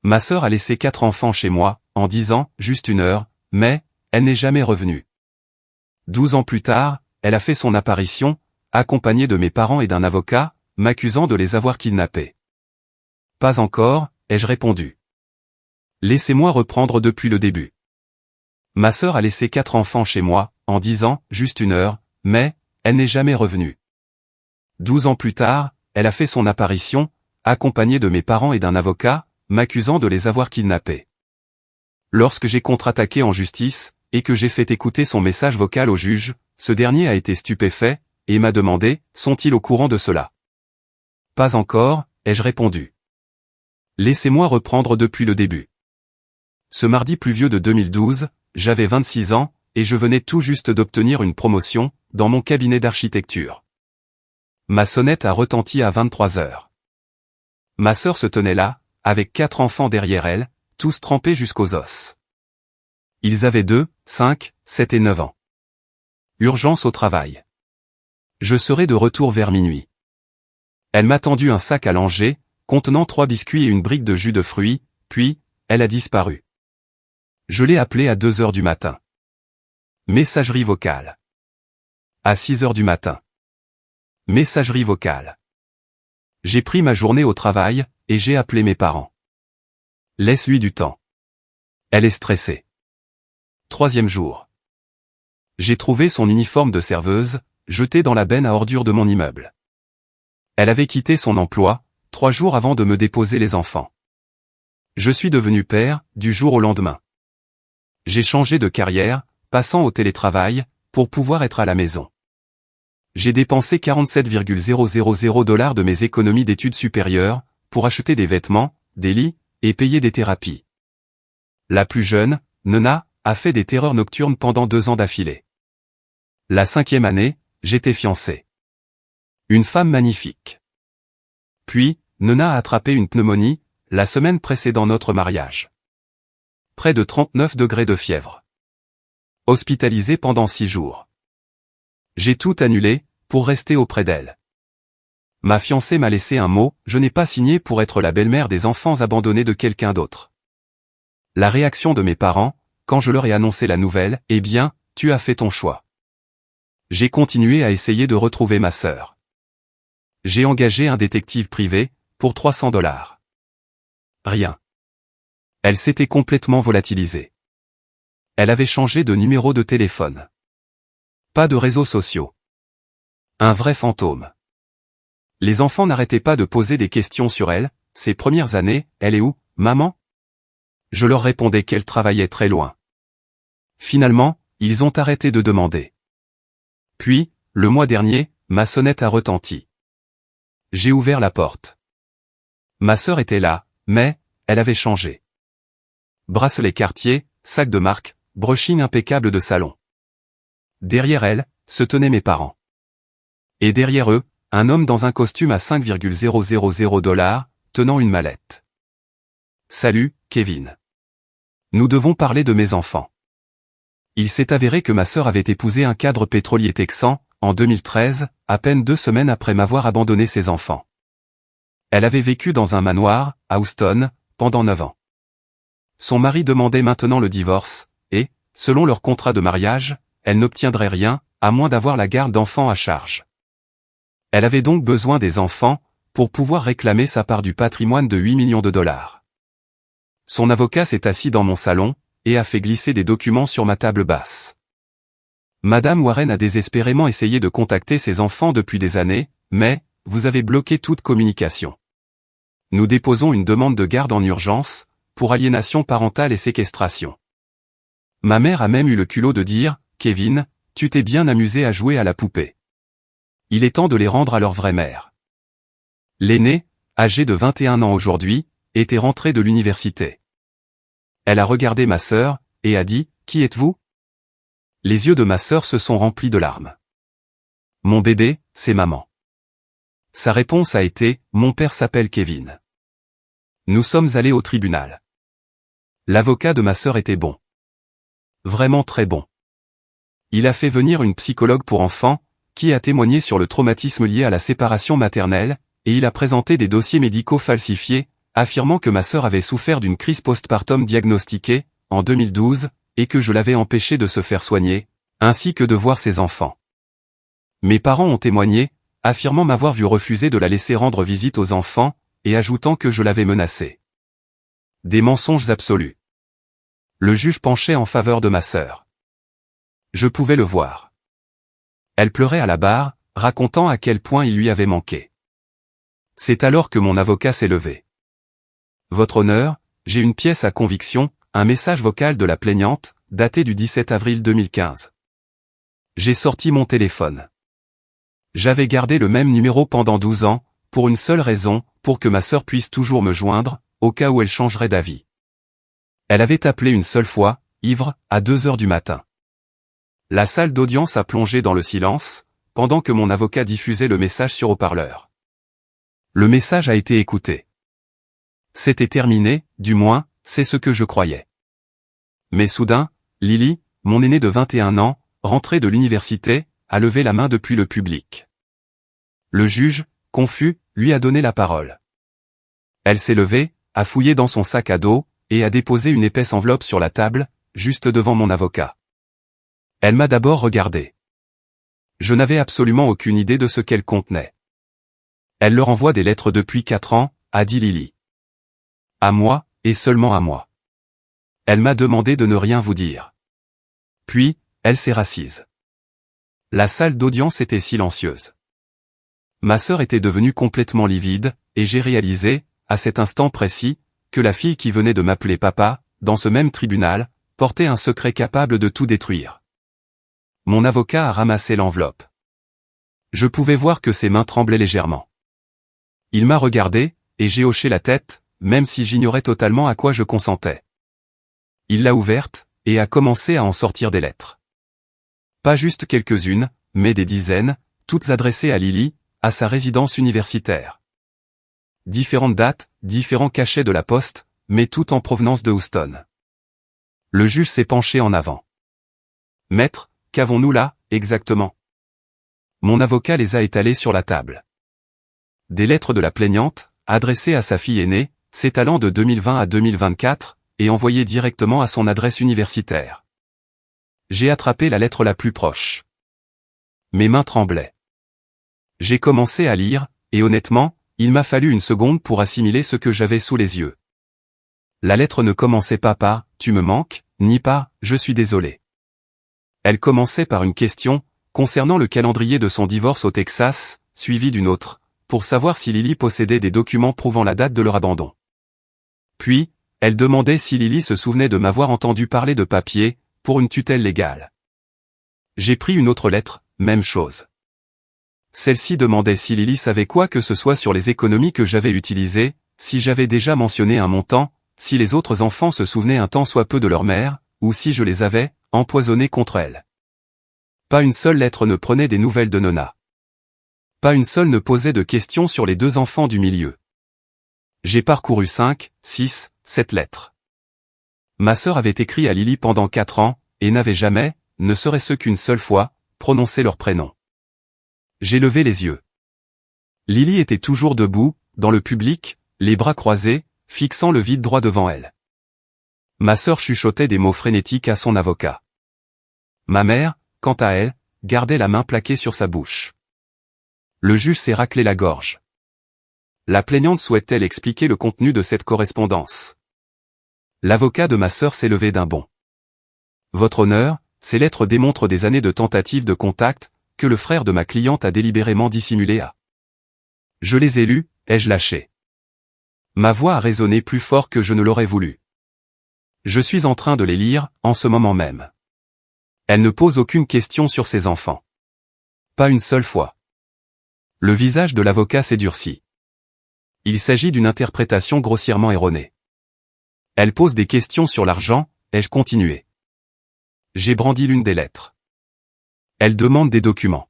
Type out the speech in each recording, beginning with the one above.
Ma sœur a laissé 4 enfants chez moi, en disant « juste 1 heure », mais, elle n'est jamais revenue. 12 ans plus tard, elle a fait son apparition, accompagnée de mes parents et d'un avocat, m'accusant de les avoir kidnappés. Pas encore, ai-je répondu. Laissez-moi reprendre depuis le début. Ma sœur a laissé 4 enfants chez moi, en disant « juste 1 heure », mais, elle n'est jamais revenue. 12 ans plus tard, elle a fait son apparition, accompagnée de mes parents et d'un avocat, m'accusant de les avoir kidnappés. Lorsque j'ai contre-attaqué en justice, et que j'ai fait écouter son message vocal au juge, ce dernier a été stupéfait, et m'a demandé « sont-ils au courant de cela ?» Pas encore, ai-je répondu. Laissez-moi reprendre depuis le début. Ce mardi pluvieux de 2012, j'avais 26 ans, et je venais tout juste d'obtenir une promotion, dans mon cabinet d'architecture. Ma sonnette a retenti à 23 heures. Ma sœur se tenait là, avec 4 enfants derrière elle, tous trempés jusqu'aux os. Ils avaient 2, 5, 7 et 9 ans. Urgence au travail. Je serai de retour vers minuit. Elle m'a tendu un sac à langer, contenant 3 biscuits et une brique de jus de fruits, puis, elle a disparu. Je l'ai appelée à 2 heures du matin. Messagerie vocale. À 6 heures du matin. Messagerie vocale. J'ai pris ma journée au travail, et j'ai appelé mes parents. Laisse-lui du temps. Elle est stressée. 3e jour. J'ai trouvé son uniforme de serveuse, jeté dans la benne à ordures de mon immeuble. Elle avait quitté son emploi, 3 jours avant de me déposer les enfants. Je suis devenu père, du jour au lendemain. J'ai changé de carrière, passant au télétravail, pour pouvoir être à la maison. J'ai dépensé 47,000 $ de mes économies d'études supérieures, pour acheter des vêtements, des lits, et payer des thérapies. La plus jeune, Nona, a fait des terreurs nocturnes pendant 2 ans d'affilée. La 5e année, j'étais fiancé. Une femme magnifique. Puis, Nona a attrapé une pneumonie, la semaine précédant notre mariage. Près de 39 degrés de fièvre. Hospitalisée pendant 6 jours. J'ai tout annulé, pour rester auprès d'elle. Ma fiancée m'a laissé un mot, je n'ai pas signé pour être la belle-mère des enfants abandonnés de quelqu'un d'autre. La réaction de mes parents, quand je leur ai annoncé la nouvelle, eh bien, tu as fait ton choix. J'ai continué à essayer de retrouver ma sœur. J'ai engagé un détective privé, pour 300 $. Rien. Elle s'était complètement volatilisée. Elle avait changé de numéro de téléphone. Pas de réseaux sociaux. Un vrai fantôme. Les enfants n'arrêtaient pas de poser des questions sur elle, ces premières années, elle est où, maman? Je leur répondais qu'elle travaillait très loin. Finalement, ils ont arrêté de demander. Puis, le mois dernier, ma sonnette a retenti. J'ai ouvert la porte. Ma sœur était là, mais, elle avait changé. Bracelet Cartier, sac de marque, brushing impeccable de salon. Derrière elle, se tenaient mes parents. Et derrière eux, un homme dans un costume à 5,000 $, tenant une mallette. Salut, Kevin. Nous devons parler de mes enfants. Il s'est avéré que ma sœur avait épousé un cadre pétrolier texan, en 2013, à peine 2 semaines après m'avoir abandonné ses enfants. Elle avait vécu dans un manoir, à Houston, pendant 9 ans. Son mari demandait maintenant le divorce, et, selon leur contrat de mariage, elle n'obtiendrait rien, à moins d'avoir la garde d'enfants à charge. Elle avait donc besoin des enfants, pour pouvoir réclamer sa part du patrimoine de 8 millions de $. Son avocat s'est assis dans mon salon, et a fait glisser des documents sur ma table basse. Madame Warren a désespérément essayé de contacter ses enfants depuis des années, mais, vous avez bloqué toute communication. Nous déposons une demande de garde en urgence, pour aliénation parentale et séquestration. Ma mère a même eu le culot de dire, Kevin, tu t'es bien amusé à jouer à la poupée. Il est temps de les rendre à leur vraie mère. L'aînée, âgée de 21 ans aujourd'hui, était rentrée de l'université. Elle a regardé ma sœur, et a dit, qui êtes-vous? Les yeux de ma sœur se sont remplis de larmes. Mon bébé, c'est maman. Sa réponse a été, mon père s'appelle Kevin. Nous sommes allés au tribunal. L'avocat de ma sœur était bon. Vraiment très bon. Il a fait venir une psychologue pour enfants, qui a témoigné sur le traumatisme lié à la séparation maternelle, et il a présenté des dossiers médicaux falsifiés, affirmant que ma sœur avait souffert d'une crise postpartum diagnostiquée, en 2012, et que je l'avais empêchée de se faire soigner, ainsi que de voir ses enfants. Mes parents ont témoigné, affirmant m'avoir vu refuser de la laisser rendre visite aux enfants, et ajoutant que je l'avais menacée. Des mensonges absolus. Le juge penchait en faveur de ma sœur. Je pouvais le voir. Elle pleurait à la barre, racontant à quel point il lui avait manqué. C'est alors que mon avocat s'est levé. Votre honneur, j'ai une pièce à conviction, un message vocal de la plaignante, daté du 17 avril 2015. J'ai sorti mon téléphone. J'avais gardé le même numéro pendant 12 ans, pour une seule raison, pour que ma sœur puisse toujours me joindre, au cas où elle changerait d'avis. Elle avait appelé une seule fois, ivre, à 2 heures du matin. La salle d'audience a plongé dans le silence, pendant que mon avocat diffusait le message sur haut-parleur. Le message a été écouté. C'était terminé, du moins, c'est ce que je croyais. Mais soudain, Lily, mon aînée de 21 ans, rentrée de l'université, a levé la main depuis le public. Le juge, confus, lui a donné la parole. Elle s'est levée, a fouillé dans son sac à dos, et a déposé une épaisse enveloppe sur la table, juste devant mon avocat. Elle m'a d'abord regardé. Je n'avais absolument aucune idée de ce qu'elle contenait. Elle leur envoie des lettres depuis 4 ans, a dit Lily. À moi, et seulement à moi. Elle m'a demandé de ne rien vous dire. Puis, elle s'est rassise. La salle d'audience était silencieuse. Ma sœur était devenue complètement livide, et j'ai réalisé, à cet instant précis, que la fille qui venait de m'appeler papa, dans ce même tribunal, portait un secret capable de tout détruire. Mon avocat a ramassé l'enveloppe. Je pouvais voir que ses mains tremblaient légèrement. Il m'a regardé, et j'ai hoché la tête, même si j'ignorais totalement à quoi je consentais. Il l'a ouverte, et a commencé à en sortir des lettres. Pas juste quelques-unes, mais des dizaines, toutes adressées à Lily, à sa résidence universitaire. Différentes dates, différents cachets de la poste, mais toutes en provenance de Houston. Le juge s'est penché en avant. Maître, qu'avons-nous là, exactement? Mon avocat les a étalées sur la table. Des lettres de la plaignante, adressées à sa fille aînée, s'étalant de 2020 à 2024, et envoyées directement à son adresse universitaire. J'ai attrapé la lettre la plus proche. Mes mains tremblaient. J'ai commencé à lire, et honnêtement, il m'a fallu une seconde pour assimiler ce que j'avais sous les yeux. La lettre ne commençait pas par « tu me manques », ni par « je suis désolé ». Elle commençait par une question, concernant le calendrier de son divorce au Texas, suivie d'une autre, pour savoir si Lily possédait des documents prouvant la date de leur abandon. Puis, elle demandait si Lily se souvenait de m'avoir entendu parler de papier, pour une tutelle légale. J'ai pris une autre lettre, même chose. Celle-ci demandait si Lily savait quoi que ce soit sur les économies que j'avais utilisées, si j'avais déjà mentionné un montant, si les autres enfants se souvenaient un tant soit peu de leur mère, ou si je les avais empoisonnés contre elle. Pas une seule lettre ne prenait des nouvelles de Nona. Pas une seule ne posait de questions sur les 2 enfants du milieu. J'ai parcouru 5, 6, 7 lettres. Ma sœur avait écrit à Lily pendant 4 ans, et n'avait jamais, ne serait-ce qu'une seule fois, prononcé leur prénom. J'ai levé les yeux. Lily était toujours debout, dans le public, les bras croisés, fixant le vide droit devant elle. Ma sœur chuchotait des mots frénétiques à son avocat. Ma mère, quant à elle, gardait la main plaquée sur sa bouche. Le juge s'est raclé la gorge. La plaignante souhaite-t-elle expliquer le contenu de cette correspondance? L'avocat de ma sœur s'est levé d'un bond. Votre honneur, ces lettres démontrent des années de tentatives de contact, que le frère de ma cliente a délibérément dissimulé à. Je les ai lues, ai-je lâché. Ma voix a résonné plus fort que je ne l'aurais voulu. Je suis en train de les lire, en ce moment même. Elle ne pose aucune question sur ses enfants. Pas une seule fois. Le visage de l'avocat s'est durci. Il s'agit d'une interprétation grossièrement erronée. Elle pose des questions sur l'argent, ai-je continué. J'ai brandi l'une des lettres. Elle demande des documents.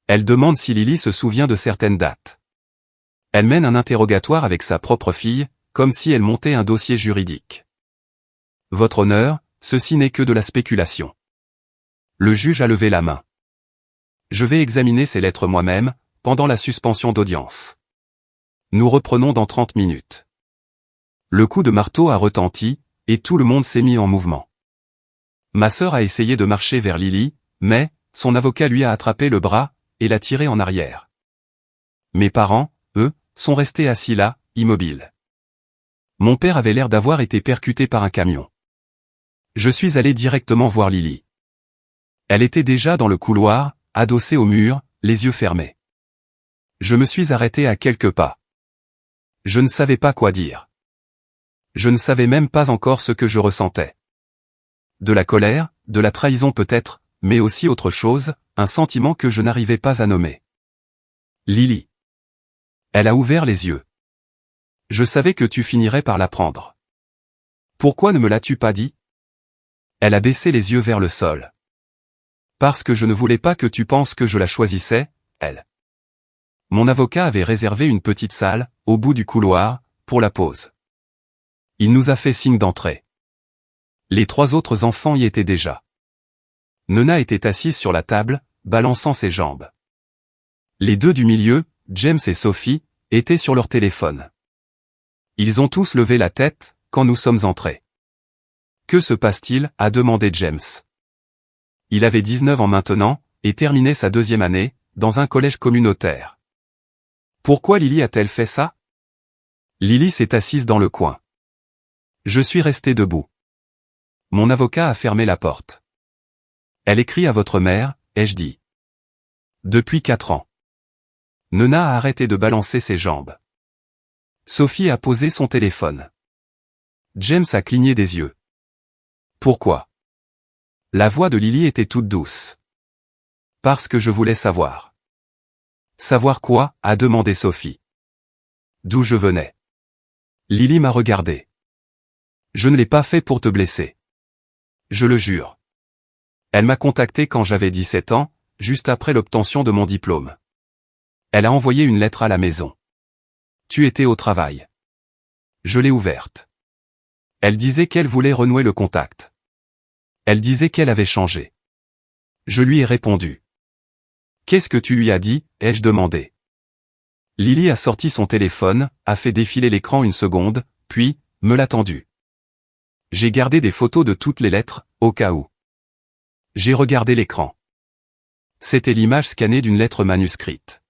Elle demande si Lily se souvient de certaines dates. Elle mène un interrogatoire avec sa propre fille, comme si elle montait un dossier juridique. Votre honneur, ceci n'est que de la spéculation. Le juge a levé la main. Je vais examiner ces lettres moi-même, pendant la suspension d'audience. Nous reprenons dans 30 minutes. Le coup de marteau a retenti, et tout le monde s'est mis en mouvement. Ma sœur a essayé de marcher vers Lily, mais, son avocat lui a attrapé le bras, et l'a tiré en arrière. Mes parents, eux, sont restés assis là, immobiles. Mon père avait l'air d'avoir été percuté par un camion. Je suis allé directement voir Lily. Elle était déjà dans le couloir, adossée au mur, les yeux fermés. Je me suis arrêté à quelques pas. Je ne savais pas quoi dire. Je ne savais même pas encore ce que je ressentais. De la colère, de la trahison peut-être, mais aussi autre chose, un sentiment que je n'arrivais pas à nommer. Lily. Elle a ouvert les yeux. Je savais que tu finirais par la prendre. Pourquoi ne me l'as-tu pas dit? Elle a baissé les yeux vers le sol. Parce que je ne voulais pas que tu penses que je la choisissais, elle. Mon avocat avait réservé une petite salle, au bout du couloir, pour la pause. Il nous a fait signe d'entrer. Les 3 autres enfants y étaient déjà. Nona était assise sur la table, balançant ses jambes. Les 2 du milieu, James et Sophie, étaient sur leur téléphone. Ils ont tous levé la tête, quand nous sommes entrés. Que se passe-t-il? A demandé James. Il avait 19 ans maintenant, et terminait sa 2e année, dans un collège communautaire. Pourquoi Lily a-t-elle fait ça? Lily s'est assise dans le coin. Je suis resté debout. Mon avocat a fermé la porte. Elle écrit à votre mère, ai-je dit. Depuis 4 ans. Nona a arrêté de balancer ses jambes. Sophie a posé son téléphone. James a cligné des yeux. Pourquoi? La voix de Lily était toute douce. Parce que je voulais savoir. Savoir quoi? A demandé Sophie. D'où je venais. Lily m'a regardé. Je ne l'ai pas fait pour te blesser. Je le jure. Elle m'a contacté quand j'avais 17 ans, juste après l'obtention de mon diplôme. Elle a envoyé une lettre à la maison. Tu étais au travail. Je l'ai ouverte. Elle disait qu'elle voulait renouer le contact. Elle disait qu'elle avait changé. Je lui ai répondu. Qu'est-ce que tu lui as dit? Ai-je demandé. Lily a sorti son téléphone, a fait défiler l'écran une seconde, puis, me l'a tendu. J'ai gardé des photos de toutes les lettres, au cas où. J'ai regardé l'écran. C'était l'image scannée d'une lettre manuscrite.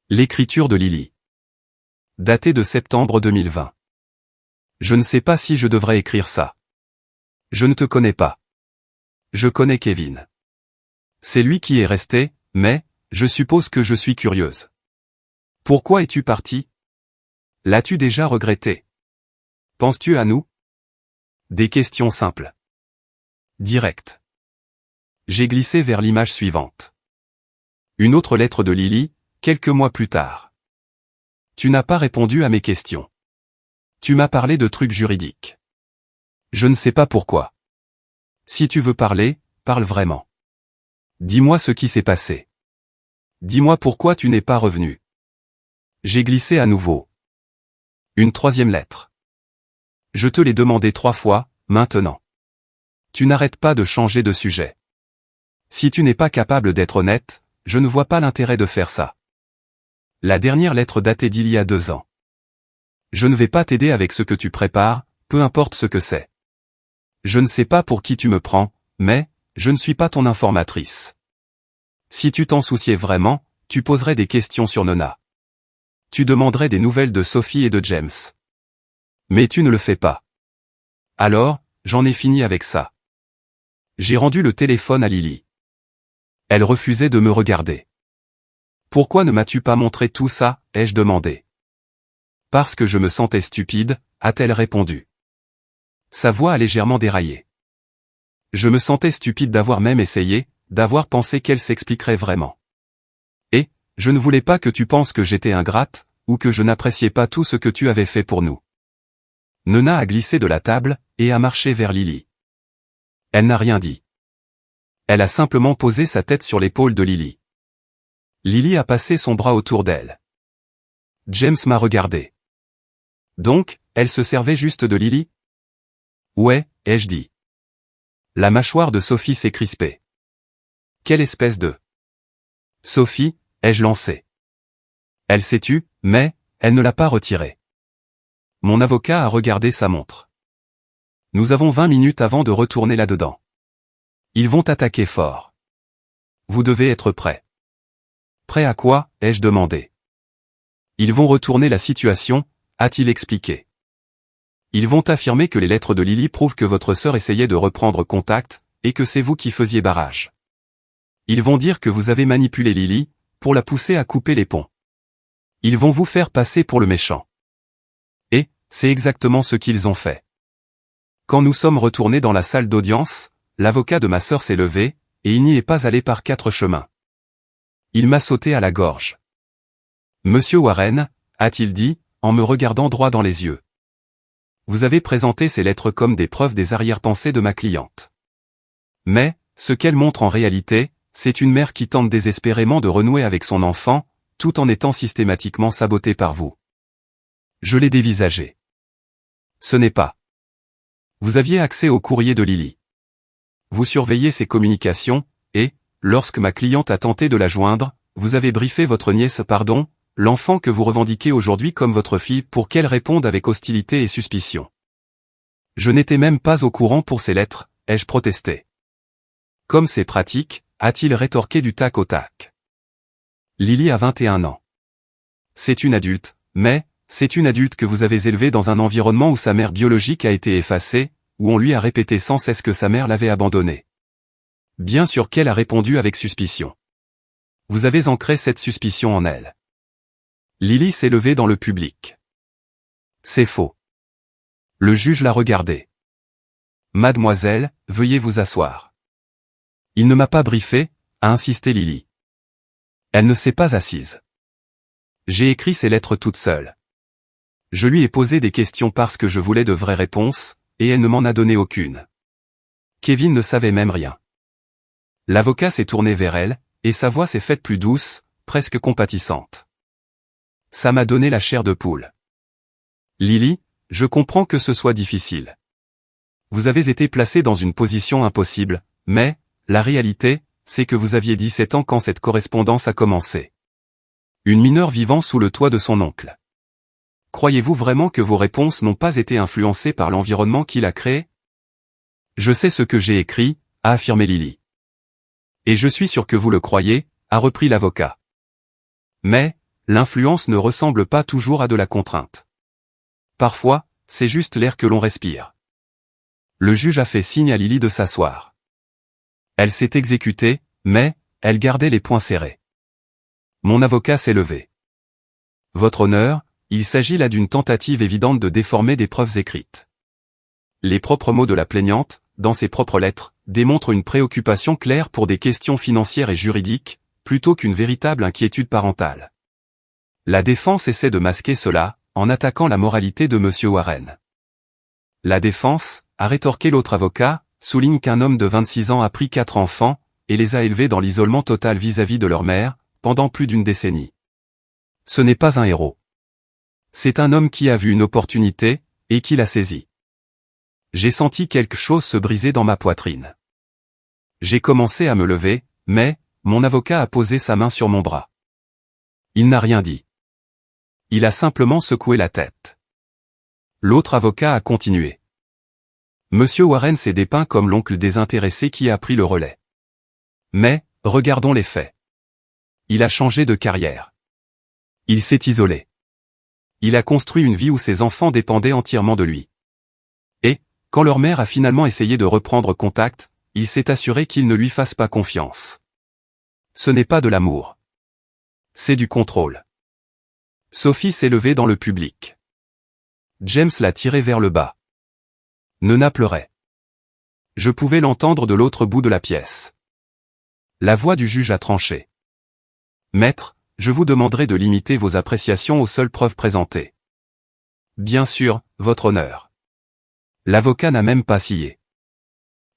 L'écriture de Lily. Datée de septembre 2020. Je ne sais pas si je devrais écrire ça. Je ne te connais pas. Je connais Kevin. C'est lui qui est resté, mais, je suppose que je suis curieuse. Pourquoi es-tu parti? L'as-tu déjà regretté? Penses-tu à nous? Des questions simples. Directes. J'ai glissé vers l'image suivante. Une autre lettre de Lily, quelques mois plus tard. Tu n'as pas répondu à mes questions. Tu m'as parlé de trucs juridiques. Je ne sais pas pourquoi. Si tu veux parler, parle vraiment. Dis-moi ce qui s'est passé. Dis-moi pourquoi tu n'es pas revenu. J'ai glissé à nouveau. Une 3e lettre. Je te l'ai demandé 3 fois, maintenant. Tu n'arrêtes pas de changer de sujet. Si tu n'es pas capable d'être honnête, je ne vois pas l'intérêt de faire ça. La dernière lettre datée d'il y a 2 ans. Je ne vais pas t'aider avec ce que tu prépares, peu importe ce que c'est. Je ne sais pas pour qui tu me prends, mais, je ne suis pas ton informatrice. Si tu t'en souciais vraiment, tu poserais des questions sur Nona. Tu demanderais des nouvelles de Sophie et de James. Mais tu ne le fais pas. Alors, j'en ai fini avec ça. J'ai rendu le téléphone à Lily. Elle refusait de me regarder. Pourquoi ne m'as-tu pas montré tout ça, ai-je demandé. Parce que je me sentais stupide, a-t-elle répondu. Sa voix a légèrement déraillé. Je me sentais stupide d'avoir même essayé, d'avoir pensé qu'elle s'expliquerait vraiment. Et, je ne voulais pas que tu penses que j'étais ingrate, ou que je n'appréciais pas tout ce que tu avais fait pour nous. Nona a glissé de la table, et a marché vers Lily. Elle n'a rien dit. Elle a simplement posé sa tête sur l'épaule de Lily. Lily a passé son bras autour d'elle. James m'a regardé. Donc, elle se servait juste de Lily? Ouais, ai-je dit. La mâchoire de Sophie s'est crispée. Quelle espèce de... Sophie, ai-je lancé. Elle s'est tue, mais, elle ne l'a pas retiré. Mon avocat a regardé sa montre. Nous avons 20 minutes avant de retourner là-dedans. Ils vont attaquer fort. Vous devez être prêt. Prêt à quoi, ai-je demandé. Ils vont retourner la situation, a-t-il expliqué. Ils vont affirmer que les lettres de Lily prouvent que votre sœur essayait de reprendre contact, et que c'est vous qui faisiez barrage. Ils vont dire que vous avez manipulé Lily, pour la pousser à couper les ponts. Ils vont vous faire passer pour le méchant. Et, c'est exactement ce qu'ils ont fait. Quand nous sommes retournés dans la salle d'audience, l'avocat de ma sœur s'est levé, et il n'y est pas allé par 4 chemins. Il m'a sauté à la gorge. Monsieur Warren, a-t-il dit, en me regardant droit dans les yeux. Vous avez présenté ces lettres comme des preuves des arrière-pensées de ma cliente. Mais, ce qu'elles montrent en réalité, c'est une mère qui tente désespérément de renouer avec son enfant, tout en étant systématiquement sabotée par vous. Je l'ai dévisagé. Ce n'est pas. Vous aviez accès au courrier de Lily. Vous surveillez ses communications, et, lorsque ma cliente a tenté de la joindre, vous avez briefé votre nièce, l'enfant que vous revendiquez aujourd'hui comme votre fille pour qu'elle réponde avec hostilité et suspicion. Je n'étais même pas au courant pour ces lettres, ai-je protesté. Comme c'est pratique, a-t-il rétorqué du tac au tac. Lily a 21 ans. C'est une adulte, mais, c'est une adulte que vous avez élevée dans un environnement où sa mère biologique a été effacée, où on lui a répété sans cesse que sa mère l'avait abandonnée. Bien sûr qu'elle a répondu avec suspicion. Vous avez ancré cette suspicion en elle. Lily s'est levée dans le public. C'est faux. Le juge l'a regardé. Mademoiselle, veuillez vous asseoir. Il ne m'a pas briefé, a insisté Lily. Elle ne s'est pas assise. J'ai écrit ces lettres toute seule. Je lui ai posé des questions parce que je voulais de vraies réponses, et elle ne m'en a donné aucune. Kevin ne savait même rien. L'avocat s'est tourné vers elle, et sa voix s'est faite plus douce, presque compatissante. Ça m'a donné la chair de poule. Lily, je comprends que ce soit difficile. Vous avez été placée dans une position impossible, mais, la réalité, c'est que vous aviez 17 ans quand cette correspondance a commencé. Une mineure vivant sous le toit de son oncle. Croyez-vous vraiment que vos réponses n'ont pas été influencées par l'environnement qu'il a créé? Je sais ce que j'ai écrit, a affirmé Lily. Et je suis sûr que vous le croyez, a repris l'avocat. Mais, l'influence ne ressemble pas toujours à de la contrainte. Parfois, c'est juste l'air que l'on respire. Le juge a fait signe à Lily de s'asseoir. Elle s'est exécutée, mais, elle gardait les poings serrés. Mon avocat s'est levé. Votre honneur, il s'agit là d'une tentative évidente de déformer des preuves écrites. Les propres mots de la plaignante, dans ses propres lettres, démontrent une préoccupation claire pour des questions financières et juridiques, plutôt qu'une véritable inquiétude parentale. La défense essaie de masquer cela, en attaquant la moralité de M. Warren. La défense, a rétorqué l'autre avocat, souligne qu'un homme de 26 ans a pris 4 enfants, et les a élevés dans l'isolement total vis-à-vis de leur mère, pendant plus d'une décennie. Ce n'est pas un héros. C'est un homme qui a vu une opportunité, et qui l'a saisie. J'ai senti quelque chose se briser dans ma poitrine. J'ai commencé à me lever, mais, mon avocat a posé sa main sur mon bras. Il n'a rien dit. Il a simplement secoué la tête. L'autre avocat a continué. Monsieur Warren s'est dépeint comme l'oncle désintéressé qui a pris le relais. Mais, regardons les faits. Il a changé de carrière. Il s'est isolé. Il a construit une vie où ses enfants dépendaient entièrement de lui. Et, quand leur mère a finalement essayé de reprendre contact, il s'est assuré qu'ils ne lui fassent pas confiance. Ce n'est pas de l'amour. C'est du contrôle. Sophie s'est levée dans le public. James l'a tirée vers le bas. Nona pleurait. Je pouvais l'entendre de l'autre bout de la pièce. La voix du juge a tranché. Maître, je vous demanderai de limiter vos appréciations aux seules preuves présentées. Bien sûr, votre honneur. L'avocat n'a même pas scié.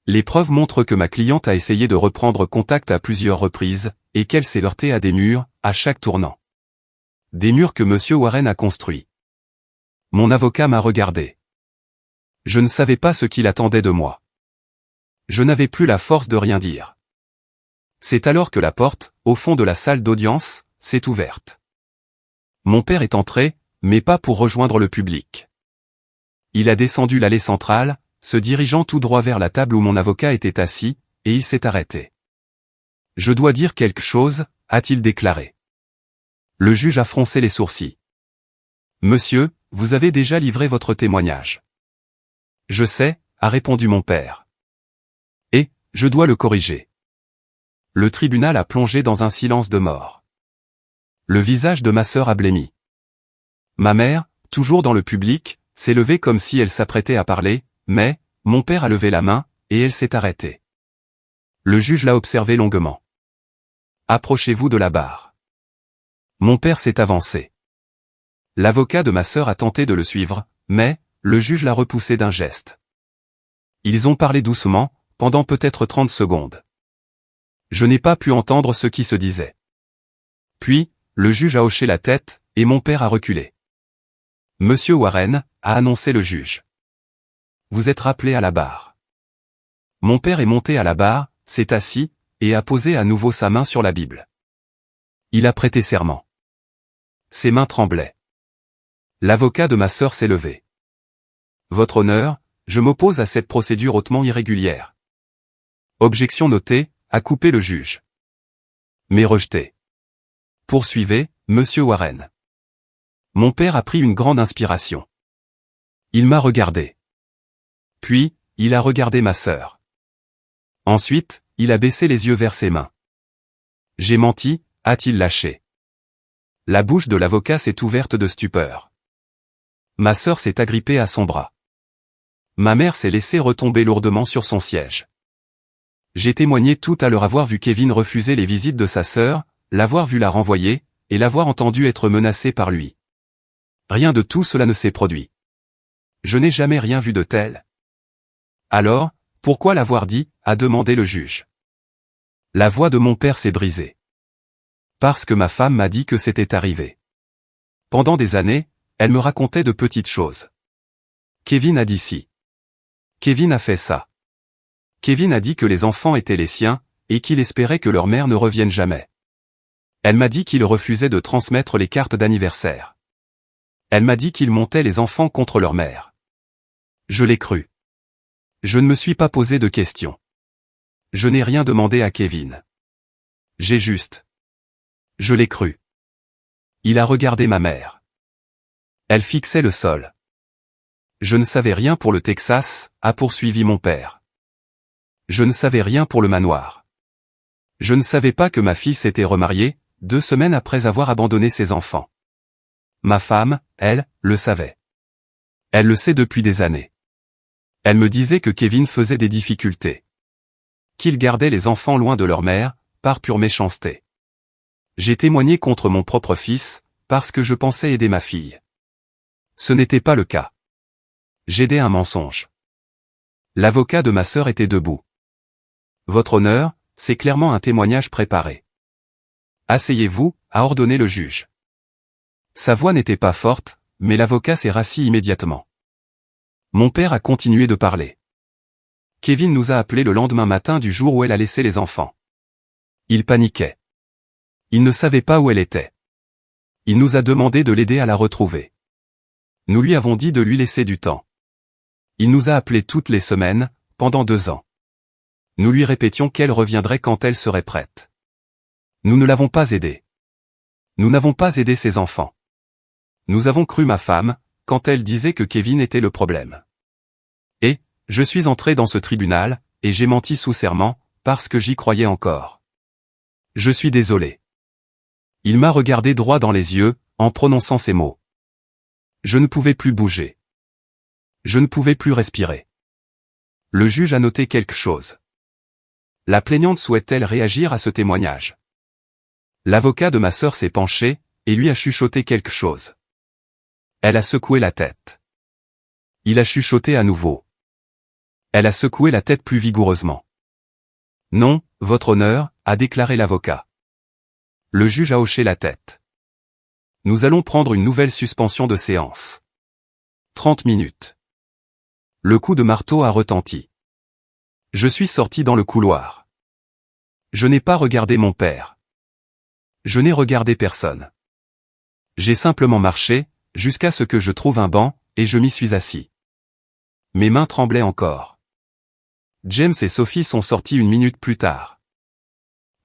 Les preuves montrent que ma cliente a essayé de reprendre contact à plusieurs reprises, et qu'elle s'est heurtée à des murs, à chaque tournant. Des murs que M. Warren a construits. Mon avocat m'a regardé. Je ne savais pas ce qu'il attendait de moi. Je n'avais plus la force de rien dire. C'est alors que la porte, au fond de la salle d'audience, s'est ouverte. Mon père est entré, mais pas pour rejoindre le public. Il a descendu l'allée centrale, se dirigeant tout droit vers la table où mon avocat était assis, et il s'est arrêté. « Je dois dire quelque chose », a-t-il déclaré. Le juge a froncé les sourcils. « Monsieur, vous avez déjà livré votre témoignage. »« Je sais », a répondu mon père. « Et, je dois le corriger. » Le tribunal a plongé dans un silence de mort. Le visage de ma sœur a blêmi. Ma mère, toujours dans le public, s'est levée comme si elle s'apprêtait à parler, mais, mon père a levé la main, et elle s'est arrêtée. Le juge l'a observé longuement. « Approchez-vous de la barre. » Mon père s'est avancé. L'avocat de ma sœur a tenté de le suivre, mais, le juge l'a repoussé d'un geste. Ils ont parlé doucement, pendant peut-être 30 secondes. Je n'ai pas pu entendre ce qui se disait. Puis, le juge a hoché la tête, et mon père a reculé. « Monsieur Warren », a annoncé le juge. « Vous êtes rappelé à la barre. » Mon père est monté à la barre, s'est assis, et a posé à nouveau sa main sur la Bible. Il a prêté serment. Ses mains tremblaient. L'avocat de ma sœur s'est levé. « Votre honneur, je m'oppose à cette procédure hautement irrégulière. » Objection notée, a coupé le juge. Mais rejeté. Poursuivez, monsieur Warren. Mon père a pris une grande inspiration. Il m'a regardé. Puis, il a regardé ma sœur. Ensuite, il a baissé les yeux vers ses mains. J'ai menti, a-t-il lâché. La bouche de l'avocat s'est ouverte de stupeur. Ma sœur s'est agrippée à son bras. Ma mère s'est laissée retomber lourdement sur son siège. J'ai témoigné tout à l'heure avoir vu Kevin refuser les visites de sa sœur, l'avoir vu la renvoyer, et l'avoir entendu être menacé par lui. Rien de tout cela ne s'est produit. Je n'ai jamais rien vu de tel. Alors, pourquoi l'avoir dit, a demandé le juge. La voix de mon père s'est brisée. Parce que ma femme m'a dit que c'était arrivé. Pendant des années, elle me racontait de petites choses. Kevin a dit ci. Kevin a fait ça. Kevin a dit que les enfants étaient les siens, et qu'il espérait que leur mère ne revienne jamais. Elle m'a dit qu'il refusait de transmettre les cartes d'anniversaire. Elle m'a dit qu'il montait les enfants contre leur mère. Je l'ai cru. Je ne me suis pas posé de questions. Je n'ai rien demandé à Kevin. J'ai juste. Je l'ai cru. Il a regardé ma mère. Elle fixait le sol. Je ne savais rien pour le Texas, a poursuivi mon père. Je ne savais rien pour le manoir. Je ne savais pas que ma fille s'était remariée, 2 semaines après avoir abandonné ses enfants. Ma femme, elle, le savait. Elle le sait depuis des années. Elle me disait que Kevin faisait des difficultés. Qu'il gardait les enfants loin de leur mère, par pure méchanceté. J'ai témoigné contre mon propre fils, parce que je pensais aider ma fille. Ce n'était pas le cas. J'aidais un mensonge. L'avocat de ma sœur était debout. Votre honneur, c'est clairement un témoignage préparé. Asseyez-vous, a ordonné le juge. Sa voix n'était pas forte, mais l'avocat s'est rassis immédiatement. Mon père a continué de parler. Kevin nous a appelés le lendemain matin du jour où elle a laissé les enfants. Il paniquait. Il ne savait pas où elle était. Il nous a demandé de l'aider à la retrouver. Nous lui avons dit de lui laisser du temps. Il nous a appelés toutes les semaines, pendant 2 ans. Nous lui répétions qu'elle reviendrait quand elle serait prête. Nous ne l'avons pas aidée. Nous n'avons pas aidé ses enfants. Nous avons cru ma femme, quand elle disait que Kevin était le problème. Et, je suis entré dans ce tribunal, et j'ai menti sous serment, parce que j'y croyais encore. Je suis désolé. Il m'a regardé droit dans les yeux, en prononçant ces mots. Je ne pouvais plus bouger. Je ne pouvais plus respirer. Le juge a noté quelque chose. La plaignante souhaite-t-elle réagir à ce témoignage? L'avocat de ma sœur s'est penché, et lui a chuchoté quelque chose. Elle a secoué la tête. Il a chuchoté à nouveau. Elle a secoué la tête plus vigoureusement. Non, votre honneur, a déclaré l'avocat. Le juge a hoché la tête. Nous allons prendre une nouvelle suspension de séance. 30 minutes. Le coup de marteau a retenti. Je suis sorti dans le couloir. Je n'ai pas regardé mon père. Je n'ai regardé personne. J'ai simplement marché, jusqu'à ce que je trouve un banc, et je m'y suis assis. Mes mains tremblaient encore. James et Sophie sont sortis 1 minute plus tard.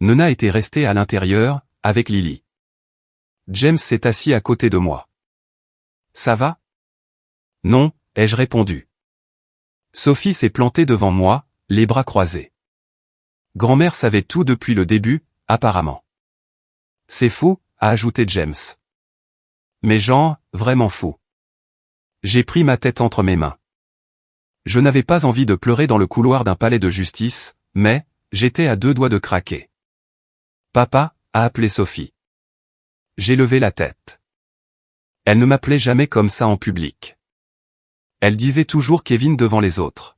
Nona était restée à l'intérieur, avec Lily. James s'est assis à côté de moi. Ça va? Non, ai-je répondu. Sophie s'est plantée devant moi, les bras croisés. Grand-mère savait tout depuis le début, apparemment. C'est fou, a ajouté James. Mais genre, vraiment fou. J'ai pris ma tête entre mes mains. Je n'avais pas envie de pleurer dans le couloir d'un palais de justice, mais, j'étais à 2 doigts de craquer. Papa, a appelé Sophie. J'ai levé la tête. Elle ne m'appelait jamais comme ça en public. Elle disait toujours Kevin devant les autres.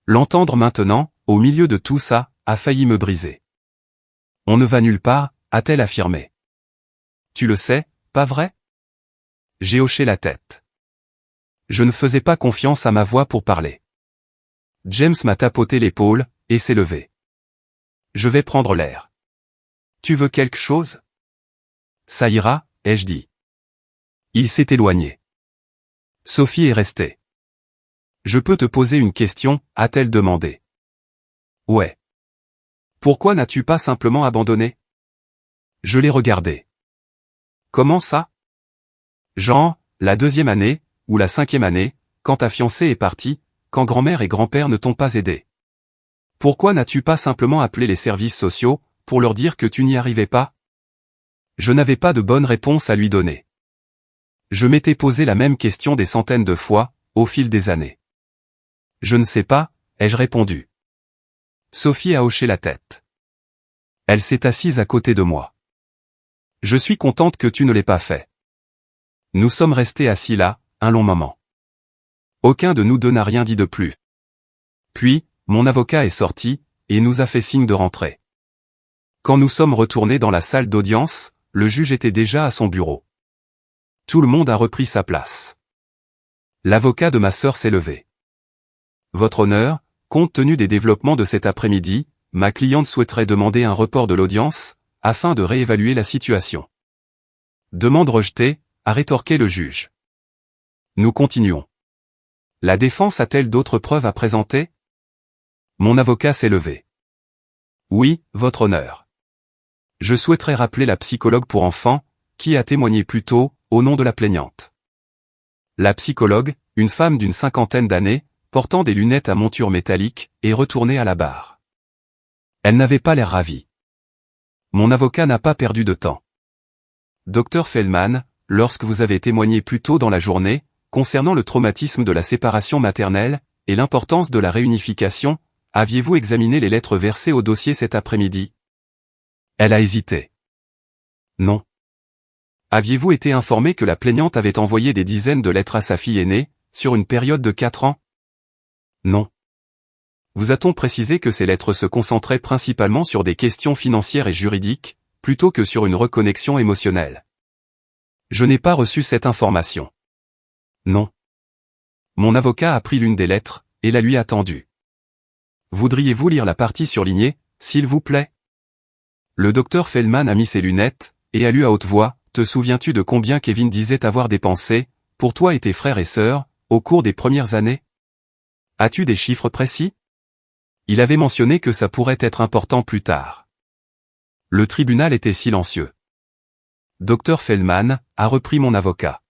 L'entendre maintenant, au milieu de tout ça, a failli me briser. On ne va nulle part, a-t-elle affirmé. Tu le sais, pas vrai? J'ai hoché la tête. Je ne faisais pas confiance à ma voix pour parler. James m'a tapoté l'épaule, et s'est levé. Je vais prendre l'air. Tu veux quelque chose? Ça ira, ai-je dit. Il s'est éloigné. Sophie est restée. Je peux te poser une question, a-t-elle demandé. Ouais. Pourquoi n'as-tu pas simplement abandonné? Je l'ai regardé. Comment ça? Genre, la 2e année, ou la 5e année, quand ta fiancée est partie, quand grand-mère et grand-père ne t'ont pas aidé. Pourquoi n'as-tu pas simplement appelé les services sociaux, pour leur dire que tu n'y arrivais pas? Je n'avais pas de bonne réponse à lui donner. Je m'étais posé la même question des centaines de fois, au fil des années. Je ne sais pas, ai-je répondu. Sophie a hoché la tête. Elle s'est assise à côté de moi. Je suis contente que tu ne l'aies pas fait. Nous sommes restés assis là, un long moment. Aucun de nous deux n'a rien dit de plus. Puis, mon avocat est sorti, et nous a fait signe de rentrer. Quand nous sommes retournés dans la salle d'audience, le juge était déjà à son bureau. Tout le monde a repris sa place. L'avocat de ma sœur s'est levé. Votre honneur, compte tenu des développements de cet après-midi, ma cliente souhaiterait demander un report de l'audience, afin de réévaluer la situation. Demande rejetée, a rétorqué le juge. Nous continuons. La défense a-t-elle d'autres preuves à présenter? Mon avocat s'est levé. Oui, votre honneur. Je souhaiterais rappeler la psychologue pour enfants, qui a témoigné plus tôt, au nom de la plaignante. La psychologue, une femme d'une 50aine d'années, portant des lunettes à monture métallique, est retournée à la barre. Elle n'avait pas l'air ravie. Mon avocat n'a pas perdu de temps. Dr Feldman, lorsque vous avez témoigné plus tôt dans la journée, concernant le traumatisme de la séparation maternelle, et l'importance de la réunification, aviez-vous examiné les lettres versées au dossier cet après-midi? Elle a hésité. Non. Aviez-vous été informé que la plaignante avait envoyé des dizaines de lettres à sa fille aînée, sur une période de 4 ans? Non. Vous a-t-on précisé que ces lettres se concentraient principalement sur des questions financières et juridiques, plutôt que sur une reconnexion émotionnelle? Je n'ai pas reçu cette information. Non. Mon avocat a pris l'une des lettres, et la lui a tendue. Voudriez-vous lire la partie surlignée, s'il vous plaît? Le docteur Feldman a mis ses lunettes, et a lu à haute voix, te souviens-tu de combien Kevin disait avoir dépensé, pour toi et tes frères et sœurs, au cours des premières années? As-tu des chiffres précis? Il avait mentionné que ça pourrait être important plus tard. Le tribunal était silencieux. Dr Feldman, a repris mon avocat.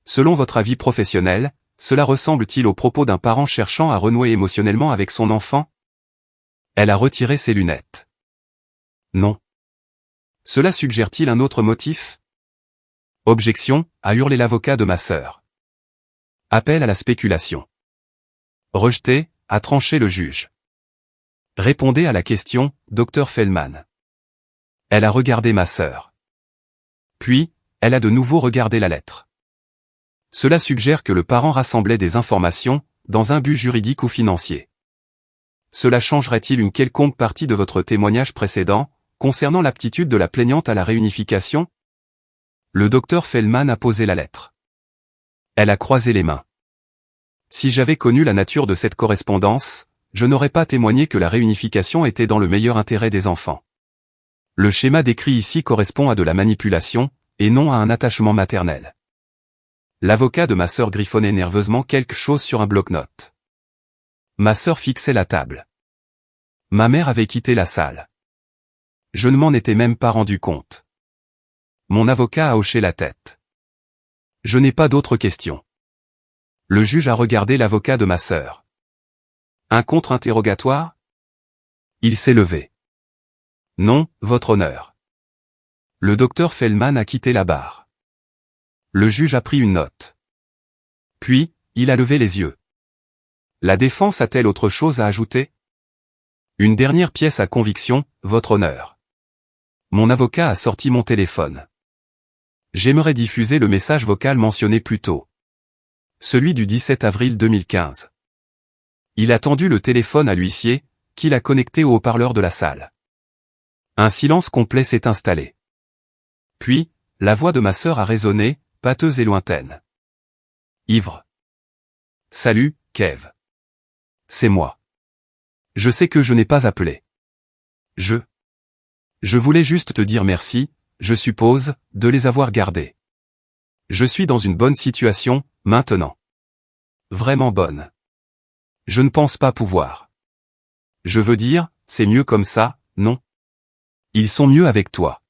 Selon votre avis professionnel, cela ressemble-t-il aux propos d'un parent cherchant à renouer émotionnellement avec son enfant? Elle a retiré ses lunettes. Non. Cela suggère-t-il un autre motif? Objection, a hurlé l'avocat de ma sœur. Appel à la spéculation. Rejeté, a tranché le juge. Répondez à la question, Dr Feldman. Elle a regardé ma sœur. Puis, elle a de nouveau regardé la lettre. Cela suggère que le parent rassemblait des informations, dans un but juridique ou financier. Cela changerait-il une quelconque partie de votre témoignage précédent, concernant l'aptitude de la plaignante à la réunification? Le docteur Feldman a posé la lettre. Elle a croisé les mains. Si j'avais connu la nature de cette correspondance, je n'aurais pas témoigné que la réunification était dans le meilleur intérêt des enfants. Le schéma décrit ici correspond à de la manipulation, et non à un attachement maternel. L'avocat de ma sœur griffonnait nerveusement quelque chose sur un bloc-notes. Ma sœur fixait la table. Ma mère avait quitté la salle. Je ne m'en étais même pas rendu compte. Mon avocat a hoché la tête. Je n'ai pas d'autres questions. Le juge a regardé l'avocat de ma sœur. Un contre-interrogatoire? Il s'est levé. Non, votre honneur. Le docteur Feldman a quitté la barre. Le juge a pris une note. Puis, il a levé les yeux. La défense a-t-elle autre chose à ajouter? Une dernière pièce à conviction, votre honneur. Mon avocat a sorti mon téléphone. J'aimerais diffuser le message vocal mentionné plus tôt. Celui du 17 avril 2015. Il a tendu le téléphone à l'huissier, qui l'a connecté au haut-parleur de la salle. Un silence complet s'est installé. Puis, la voix de ma sœur a résonné, pâteuse et lointaine. Ivre. Salut, Kev. C'est moi. Je sais que je n'ai pas appelé. Je voulais juste te dire merci, je suppose, de les avoir gardés. Je suis dans une bonne situation, maintenant. Vraiment bonne. Je ne pense pas pouvoir. Je veux dire, c'est mieux comme ça, non? Ils sont mieux avec toi.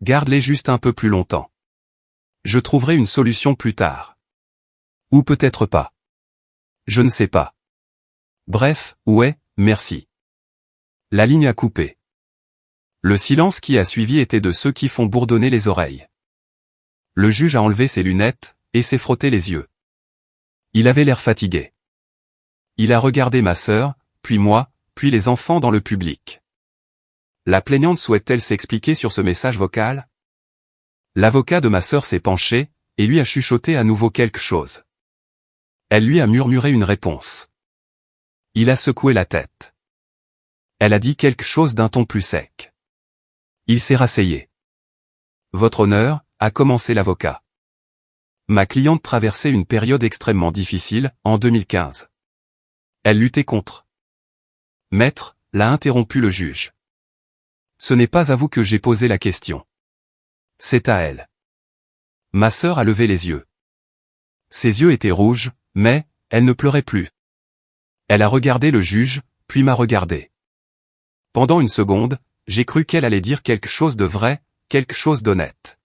Garde-les juste un peu plus longtemps. Je trouverai une solution plus tard. Ou peut-être pas. Je ne sais pas. Bref, ouais, merci. La ligne a coupé. Le silence qui a suivi était de ceux qui font bourdonner les oreilles. Le juge a enlevé ses lunettes, et s'est frotté les yeux. Il avait l'air fatigué. Il a regardé ma sœur, puis moi, puis les enfants dans le public. La plaignante souhaite-t-elle s'expliquer sur ce message vocal? L'avocat de ma sœur s'est penché, et lui a chuchoté à nouveau quelque chose. Elle lui a murmuré une réponse. Il a secoué la tête. Elle a dit quelque chose d'un ton plus sec. Il s'est rasseyé. Votre honneur, a commencé l'avocat. Ma cliente traversait une période extrêmement difficile, en 2015. Elle luttait contre. Maître, l'a interrompu le juge. Ce n'est pas à vous que j'ai posé la question. C'est à elle. Ma sœur a levé les yeux. Ses yeux étaient rouges, mais, elle ne pleurait plus. Elle a regardé le juge, puis m'a regardé. Pendant une seconde, j'ai cru qu'elle allait dire quelque chose de vrai, quelque chose d'honnête.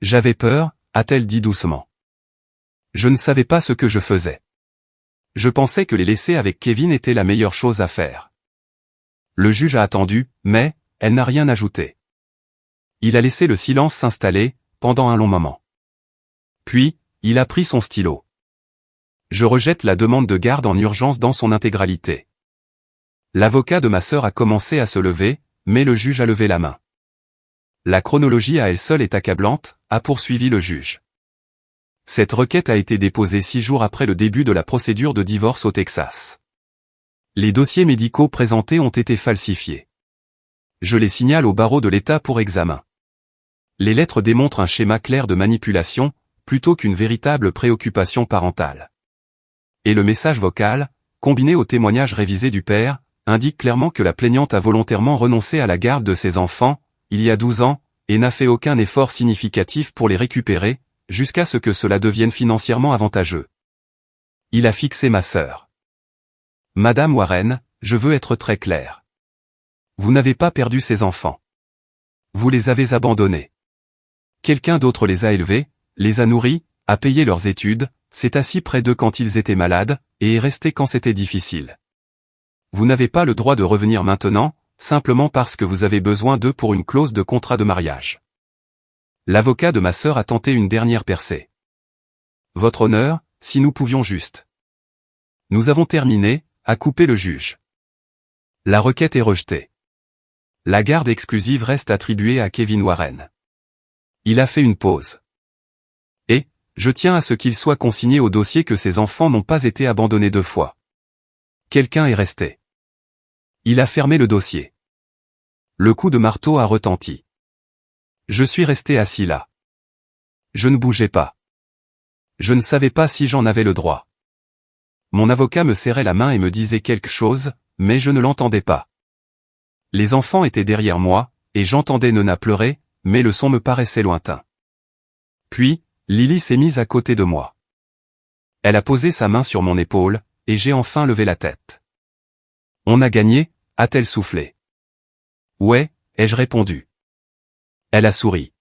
J'avais peur, a-t-elle dit doucement. Je ne savais pas ce que je faisais. Je pensais que les laisser avec Kevin était la meilleure chose à faire. Le juge a attendu, mais, elle n'a rien ajouté. Il a laissé le silence s'installer, pendant un long moment. Puis, il a pris son stylo. Je rejette la demande de garde en urgence dans son intégralité. L'avocat de ma sœur a commencé à se lever, mais le juge a levé la main. La chronologie à elle seule est accablante, a poursuivi le juge. Cette requête a été déposée 6 jours après le début de la procédure de divorce au Texas. Les dossiers médicaux présentés ont été falsifiés. Je les signale au barreau de l'État pour examen. Les lettres démontrent un schéma clair de manipulation, plutôt qu'une véritable préoccupation parentale. Et le message vocal, combiné au témoignage révisé du père, indique clairement que la plaignante a volontairement renoncé à la garde de ses enfants, il y a 12 ans, et n'a fait aucun effort significatif pour les récupérer, jusqu'à ce que cela devienne financièrement avantageux. Il a fixé ma sœur. Madame Warren, je veux être très clair. Vous n'avez pas perdu ces enfants. Vous les avez abandonnés. Quelqu'un d'autre les a élevés, les a nourris, a payé leurs études, s'est assis près d'eux quand ils étaient malades, et est resté quand c'était difficile. Vous n'avez pas le droit de revenir maintenant, simplement parce que vous avez besoin d'eux pour une clause de contrat de mariage. L'avocat de ma sœur a tenté une dernière percée. Votre honneur, si nous pouvions juste. Nous avons terminé, a coupé le juge. La requête est rejetée. La garde exclusive reste attribuée à Kevin Warren. Il a fait une pause. Et, je tiens à ce qu'il soit consigné au dossier que ces enfants n'ont pas été abandonnés 2 fois. Quelqu'un est resté. Il a fermé le dossier. Le coup de marteau a retenti. Je suis resté assis là. Je ne bougeais pas. Je ne savais pas si j'en avais le droit. Mon avocat me serrait la main et me disait quelque chose, mais je ne l'entendais pas. Les enfants étaient derrière moi, et j'entendais Nona pleurer, mais le son me paraissait lointain. Puis, Lily s'est mise à côté de moi. Elle a posé sa main sur mon épaule, et j'ai enfin levé la tête. On a gagné, a-t-elle soufflé. Ouais, ai-je répondu. Elle a souri.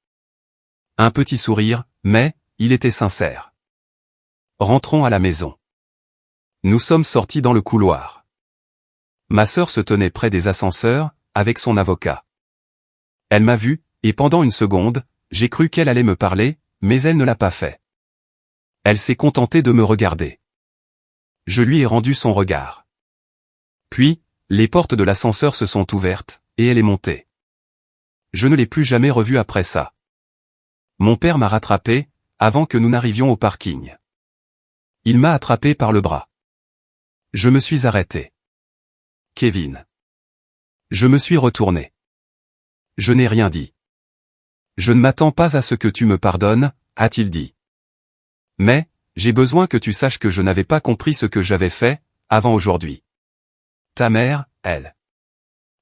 Un petit sourire, mais, il était sincère. Rentrons à la maison. Nous sommes sortis dans le couloir. Ma sœur se tenait près des ascenseurs, avec son avocat. Elle m'a vu, et pendant une seconde, j'ai cru qu'elle allait me parler, mais elle ne l'a pas fait. Elle s'est contentée de me regarder. Je lui ai rendu son regard. Puis, les portes de l'ascenseur se sont ouvertes, et elle est montée. Je ne l'ai plus jamais revue après ça. Mon père m'a rattrapé, avant que nous n'arrivions au parking. Il m'a attrapé par le bras. Je me suis arrêté. Kevin. Je me suis retourné. Je n'ai rien dit. Je ne m'attends pas à ce que tu me pardonnes, a-t-il dit. Mais, j'ai besoin que tu saches que je n'avais pas compris ce que j'avais fait, avant aujourd'hui. Ta mère, elle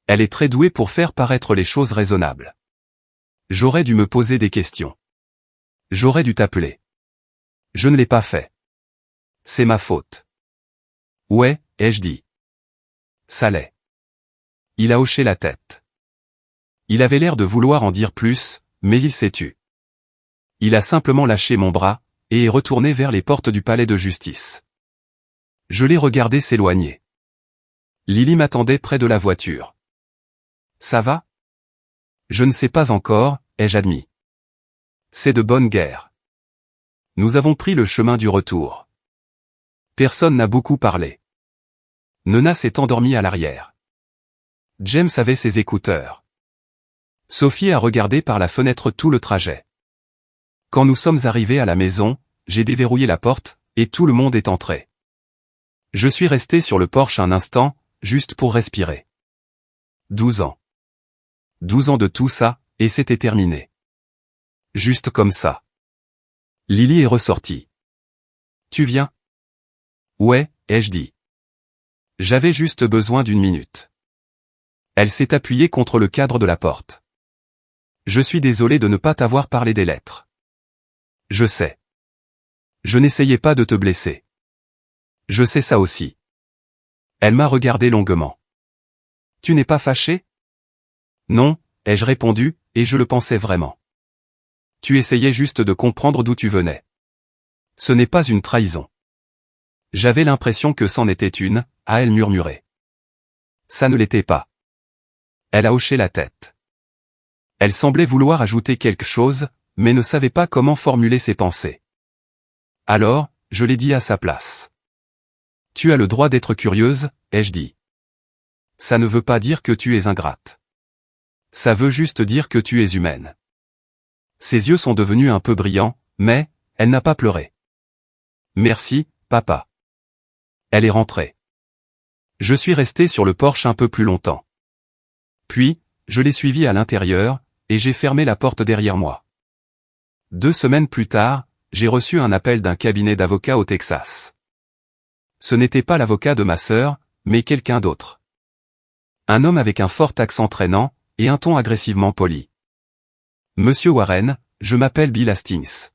est très douée pour faire paraître les choses raisonnables. J'aurais dû me poser des questions. J'aurais dû t'appeler. Je ne l'ai pas fait. C'est ma faute. Ouais, ai-je dit. Ça l'est. Il a hoché la tête. Il avait l'air de vouloir en dire plus, mais il s'est tu. Il a simplement lâché mon bras, et est retourné vers les portes du palais de justice. Je l'ai regardé s'éloigner. Lily m'attendait près de la voiture. Ça va? Je ne sais pas encore, ai-je admis. C'est de bonne guerre. Nous avons pris le chemin du retour. Personne n'a beaucoup parlé. Nona s'est endormie à l'arrière. James avait ses écouteurs. Sophie a regardé par la fenêtre tout le trajet. Quand nous sommes arrivés à la maison, j'ai déverrouillé la porte, et tout le monde est entré. Je suis resté sur le porche un instant, juste pour respirer. 12 ans. 12 ans de tout ça, et c'était terminé. Juste comme ça. Lily est ressortie. Tu viens? Ouais, ai-je dit. J'avais juste besoin d'une minute. Elle s'est appuyée contre le cadre de la porte. Je suis désolé de ne pas t'avoir parlé des lettres. Je sais. Je n'essayais pas de te blesser. Je sais ça aussi. Elle m'a regardé longuement. Tu n'es pas fâché? Non, ai-je répondu, et je le pensais vraiment. Tu essayais juste de comprendre d'où tu venais. Ce n'est pas une trahison. J'avais l'impression que c'en était une, a-elle murmuré. Ça ne l'était pas. Elle a hoché la tête. Elle semblait vouloir ajouter quelque chose, mais ne savait pas comment formuler ses pensées. Alors, je l'ai dit à sa place. Tu as le droit d'être curieuse, ai-je dit. Ça ne veut pas dire que tu es ingrate. Ça veut juste dire que tu es humaine. Ses yeux sont devenus un peu brillants, mais, elle n'a pas pleuré. Merci, papa. Elle est rentrée. Je suis resté sur le porche un peu plus longtemps. Puis, je l'ai suivie à l'intérieur, et j'ai fermé la porte derrière moi. 2 semaines plus tard, j'ai reçu un appel d'un cabinet d'avocats au Texas. Ce n'était pas l'avocat de ma sœur, mais quelqu'un d'autre. Un homme avec un fort accent traînant, et un ton agressivement poli. Monsieur Warren, je m'appelle Bill Hastings.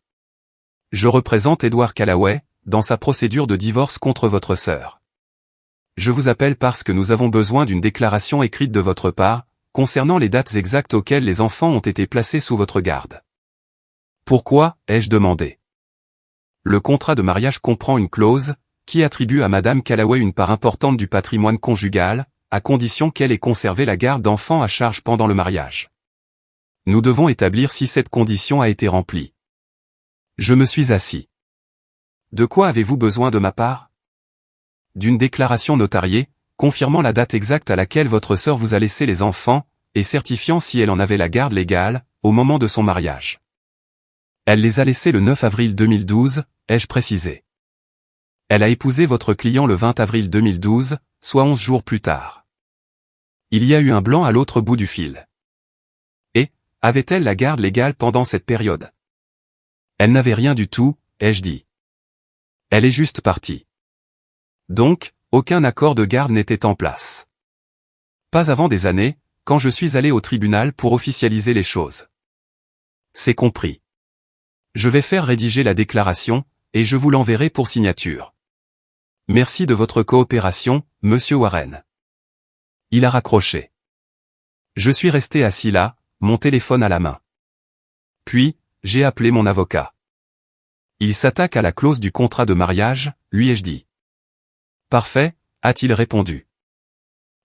Je représente Edward Callaway, dans sa procédure de divorce contre votre sœur. Je vous appelle parce que nous avons besoin d'une déclaration écrite de votre part, concernant les dates exactes auxquelles les enfants ont été placés sous votre garde. Pourquoi, ai-je demandé. Le contrat de mariage comprend une clause, qui attribue à Madame Callaway une part importante du patrimoine conjugal, à condition qu'elle ait conservé la garde d'enfants à charge pendant le mariage. Nous devons établir si cette condition a été remplie. Je me suis assis. De quoi avez-vous besoin de ma part? D'une déclaration notariée, confirmant la date exacte à laquelle votre sœur vous a laissé les enfants, et certifiant si elle en avait la garde légale, au moment de son mariage. Elle les a laissés le 9 avril 2012, ai-je précisé. Elle a épousé votre client le 20 avril 2012, soit 11 jours plus tard. Il y a eu un blanc à l'autre bout du fil. Et, avait-elle la garde légale pendant cette période? Elle n'avait rien du tout, ai-je dit. Elle est juste partie. Donc, aucun accord de garde n'était en place. Pas avant des années, quand je suis allé au tribunal pour officialiser les choses. C'est compris. Je vais faire rédiger la déclaration, et je vous l'enverrai pour signature. Merci de votre coopération, monsieur Warren. Il a raccroché. Je suis resté assis là, mon téléphone à la main. Puis, j'ai appelé mon avocat. Il s'attaque à la clause du contrat de mariage, lui ai-je dit. Parfait, a-t-il répondu.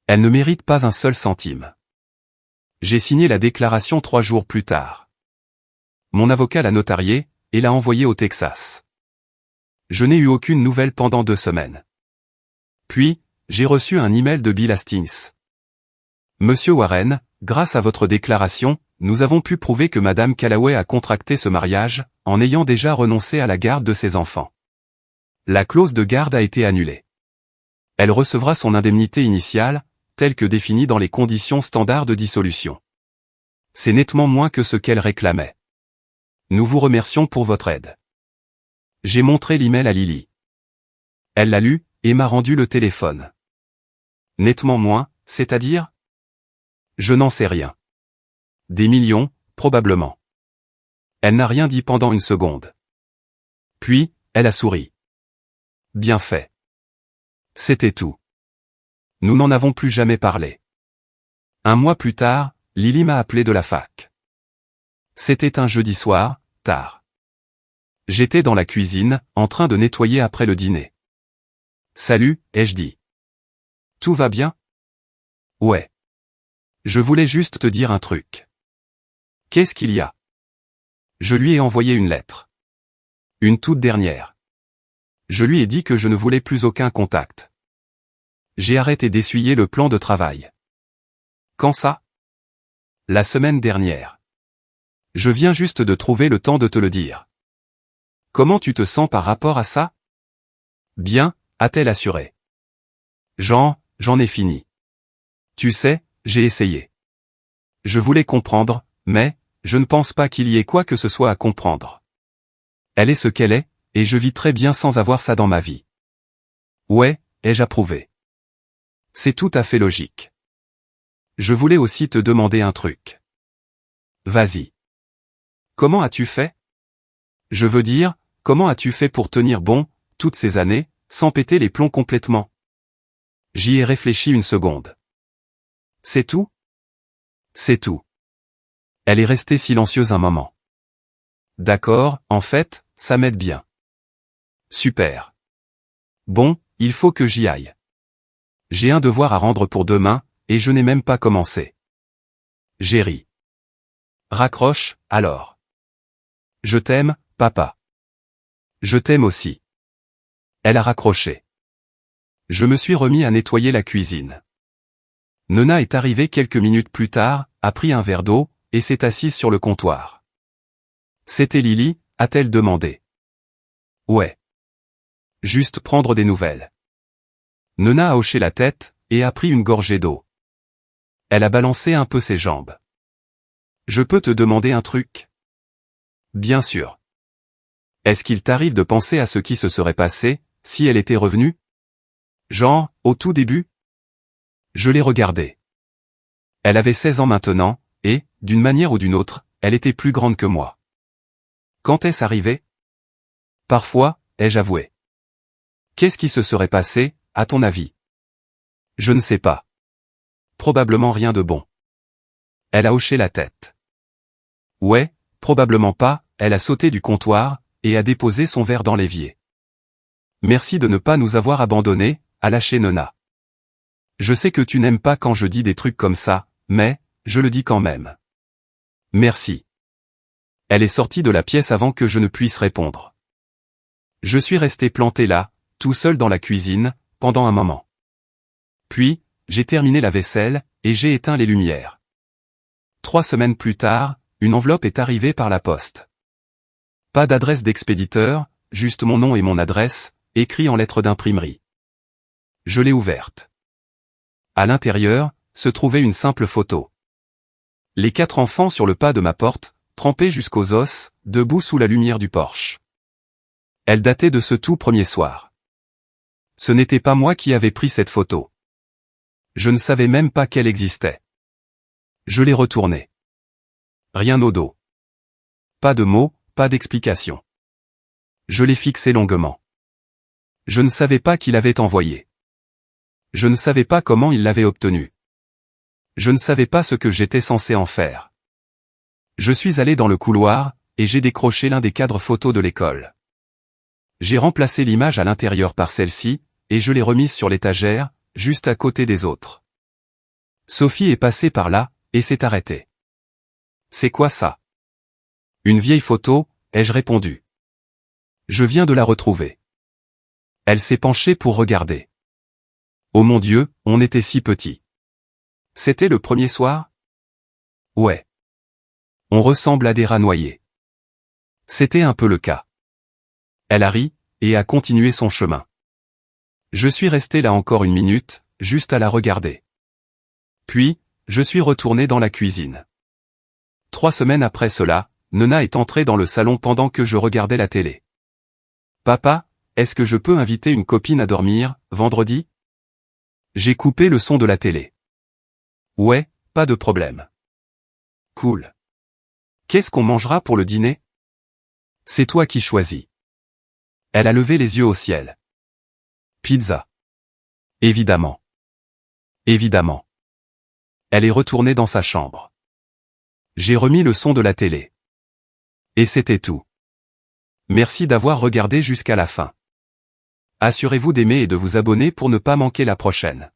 Elle ne mérite pas un seul centime. J'ai signé la déclaration 3 jours plus tard. Mon avocat l'a notariée, et l'a envoyée au Texas. Je n'ai eu aucune nouvelle pendant 2 semaines. Puis, j'ai reçu un email de Bill Hastings. Monsieur Warren, grâce à votre déclaration, nous avons pu prouver que Madame Callaway a contracté ce mariage, en ayant déjà renoncé à la garde de ses enfants. La clause de garde a été annulée. Elle recevra son indemnité initiale, telle que définie dans les conditions standards de dissolution. C'est nettement moins que ce qu'elle réclamait. Nous vous remercions pour votre aide. J'ai montré l'email à Lily. Elle l'a lu, et m'a rendu le téléphone. Nettement moins, c'est-à-dire ? Je n'en sais rien. Des millions, probablement. Elle n'a rien dit pendant une seconde. Puis, elle a souri. Bien fait. C'était tout. Nous n'en avons plus jamais parlé. 1 mois plus tard, Lily m'a appelé de la fac. C'était un jeudi soir, tard. J'étais dans la cuisine, en train de nettoyer après le dîner. Salut, ai-je dit. Tout va bien ? Ouais. Je voulais juste te dire un truc. Qu'est-ce qu'il y a ? Je lui ai envoyé une lettre. Une toute dernière. Je lui ai dit que je ne voulais plus aucun contact. J'ai arrêté d'essuyer le plan de travail. Quand ça ? La semaine dernière. Je viens juste de trouver le temps de te le dire. Comment tu te sens par rapport à ça ? Bien, a-t-elle assuré. J'en ai fini. Tu sais, j'ai essayé. Je voulais comprendre, mais, je ne pense pas qu'il y ait quoi que ce soit à comprendre. Elle est ce qu'elle est, et je vis très bien sans avoir ça dans ma vie. Ouais, ai-je approuvé. C'est tout à fait logique. Je voulais aussi te demander un truc. Vas-y. Comment as-tu fait ? Je veux dire, comment as-tu fait pour tenir bon, toutes ces années, sans péter les plombs complètement ? J'y ai réfléchi une seconde. C'est tout ? C'est tout. Elle est restée silencieuse un moment. D'accord, en fait, ça m'aide bien. Super. Bon, il faut que j'y aille. J'ai un devoir à rendre pour demain, et je n'ai même pas commencé. J'ai ri. Raccroche, alors. Je t'aime, papa. Je t'aime aussi. Elle a raccroché. Je me suis remis à nettoyer la cuisine. Nona est arrivée quelques minutes plus tard, a pris un verre d'eau, et s'est assise sur le comptoir. C'était Lily, a-t-elle demandé. Ouais. Juste prendre des nouvelles. Nona a hoché la tête, et a pris une gorgée d'eau. Elle a balancé un peu ses jambes. Je peux te demander un truc ? Bien sûr. Est-ce qu'il t'arrive de penser à ce qui se serait passé, si elle était revenue ? Genre, au tout début ? Je l'ai regardée. Elle avait 16 ans maintenant, et, d'une manière ou d'une autre, elle était plus grande que moi. Quand est-ce arrivé ? Parfois, ai-je avoué. Qu'est-ce qui se serait passé, à ton avis ? Je ne sais pas. Probablement rien de bon. Elle a hoché la tête. Ouais, probablement pas, elle a sauté du comptoir, et a déposé son verre dans l'évier. Merci de ne pas nous avoir abandonnés, a lâché Nona. Je sais que tu n'aimes pas quand je dis des trucs comme ça, mais, je le dis quand même. Merci. Elle est sortie de la pièce avant que je ne puisse répondre. Je suis resté planté là, tout seul dans la cuisine, pendant un moment. Puis, j'ai terminé la vaisselle, et j'ai éteint les lumières. 3 semaines plus tard, une enveloppe est arrivée par la poste. Pas d'adresse d'expéditeur, juste mon nom et mon adresse, écrit en lettres d'imprimerie. Je l'ai ouverte. À l'intérieur, se trouvait une simple photo. Les 4 enfants sur le pas de ma porte, trempés jusqu'aux os, debout sous la lumière du porche. Elle datait de ce tout premier soir. Ce n'était pas moi qui avais pris cette photo. Je ne savais même pas qu'elle existait. Je l'ai retournée. Rien au dos. Pas de mots, pas d'explication. Je l'ai fixé longuement. Je ne savais pas qui l'avait envoyé. Je ne savais pas comment il l'avait obtenu. Je ne savais pas ce que j'étais censé en faire. Je suis allé dans le couloir, et j'ai décroché l'un des cadres photos de l'école. J'ai remplacé l'image à l'intérieur par celle-ci, et je l'ai remise sur l'étagère, juste à côté des autres. Sophie est passée par là, et s'est arrêtée. C'est quoi ça? Une vieille photo, ai-je répondu. Je viens de la retrouver. Elle s'est penchée pour regarder. Oh mon Dieu, on était si petits. C'était le premier soir? Ouais. On ressemble à des rats noyés. C'était un peu le cas. Elle a ri, et a continué son chemin. Je suis resté là encore une minute, juste à la regarder. Puis, je suis retourné dans la cuisine. 3 semaines après cela, Nona est entrée dans le salon pendant que je regardais la télé. Papa, est-ce que je peux inviter une copine à dormir, vendredi? J'ai coupé le son de la télé. Ouais, pas de problème. Cool. Qu'est-ce qu'on mangera pour le dîner? C'est toi qui choisis. Elle a levé les yeux au ciel. Pizza. Évidemment. Évidemment. Elle est retournée dans sa chambre. J'ai remis le son de la télé. Et c'était tout. Merci d'avoir regardé jusqu'à la fin. Assurez-vous d'aimer et de vous abonner pour ne pas manquer la prochaine.